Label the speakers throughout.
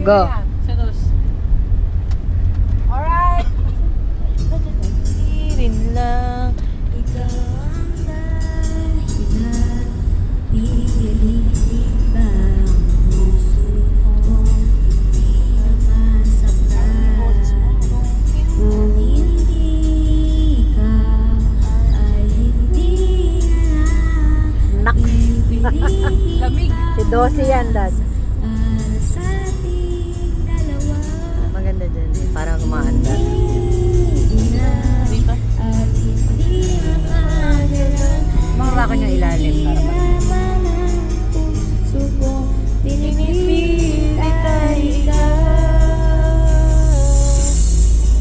Speaker 1: Go.
Speaker 2: Alright.
Speaker 1: Rin lang.
Speaker 3: Ikaw ang dahilan, pinipilit ba ang puso ko? Hindi na masaktan. Kung hindi ka, ay hindi na lang.
Speaker 1: Lamig. Si Dosi yan, Dad.
Speaker 3: Para sa ating dalawa,
Speaker 1: Maganda dyan. Para kumaanda.
Speaker 3: hindi na at hindi makagalang.
Speaker 1: Mga ko niyang ilalim para
Speaker 3: Hirapan ang puso kong pinipilit ay ikaw.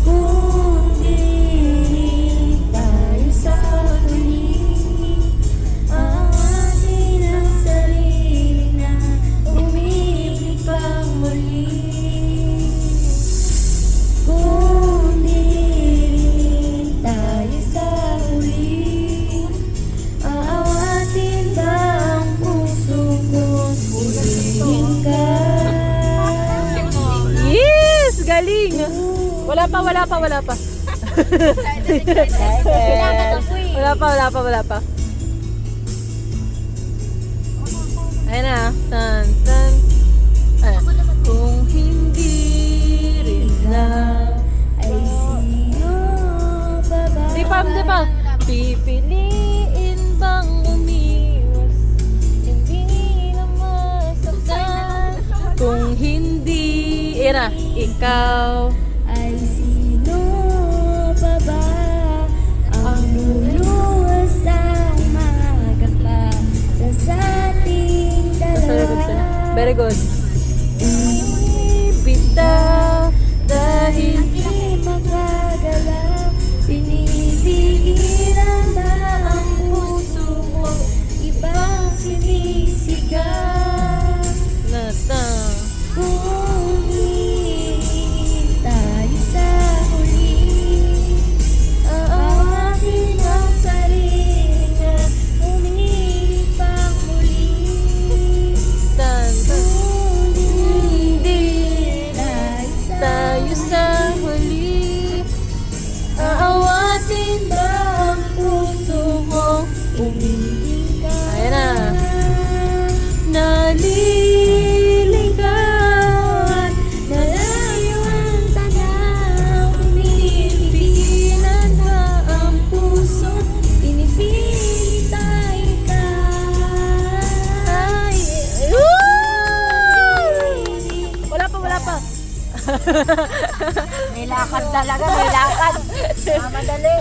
Speaker 3: Kung di tayo sa huli, awatin ang sarili na umibig pang muli. Kung di tayo sa huli, aawatin ba ang puso kong piliin ka?
Speaker 1: Yes! Galing! Wala pa. Wala pa. Wala pa. Ayun na. Tan, tan. Ayan. Kung hindi rin lang.
Speaker 3: Ay sino pa ba?
Speaker 1: Di pa. Pipiliin bang umiwas? Hindi na masaktan. Kung hindi, ikaw.
Speaker 3: Ay sino pa ba ang luluwas ang umaga pa sa ating dalawa?
Speaker 1: Very good. Ibitaw dahil
Speaker 3: Hindi magagalaw, pinipigilan ba ang puso mo? Ibang sinisigaw.
Speaker 1: natang.
Speaker 3: Kung hindi tayo sa huli, aawatin ang sarili na umilig pang muli.
Speaker 1: Tan, tan.
Speaker 3: Kung
Speaker 1: Hindi
Speaker 3: tayo
Speaker 1: tayo sa huli.
Speaker 3: aawatin ba ang puso mo? Umilig ka.
Speaker 1: Ayan na. Naliligawan.
Speaker 3: Malayo ang tanaw, pinipigilan ba ang puso? Pinipilit tayo ka.
Speaker 1: Ay, woo! Wala pa.
Speaker 2: May lakad talaga, may lakad. Madali.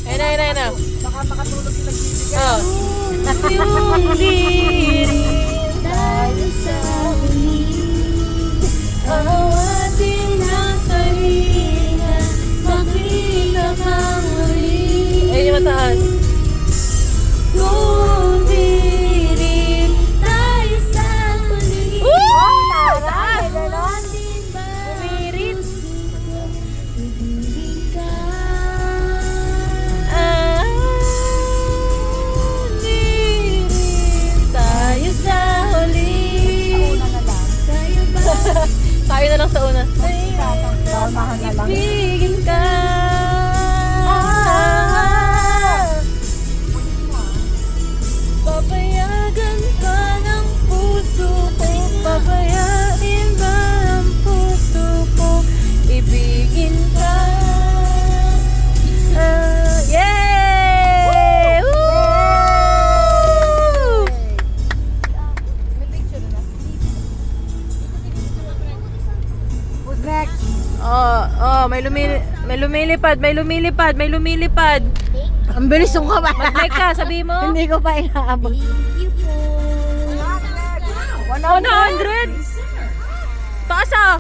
Speaker 1: Ayun na.
Speaker 2: Baka makatulog yung nagbibigay.
Speaker 1: Oh.
Speaker 3: Yung diri tayo sa huli, awatin ang sarili na makita kang muli.
Speaker 1: Ayun yung mataas.
Speaker 3: Kung diri tayo sa huli,
Speaker 2: Taray, ganon.
Speaker 3: awatin ba
Speaker 1: Umirit.
Speaker 3: ibigin ka?
Speaker 1: Tayo sa huli.
Speaker 2: Una na lang.
Speaker 3: Tayo ba?
Speaker 1: Tayo na lang sa una.
Speaker 2: Kalmahan na lang.
Speaker 1: Ibigin ka. Papayagan ka ng puso ko. Papayain ba ang puso ko? Ibigin ka. Yay! Woo!
Speaker 2: May picture na. Who's next?
Speaker 1: May lumilipad.
Speaker 2: Ang bilis yung kamay.
Speaker 1: Mag-like ka, sabi mo.
Speaker 2: Hindi ko pa inaabot.
Speaker 3: Thank you po.
Speaker 1: 100! Taas ah!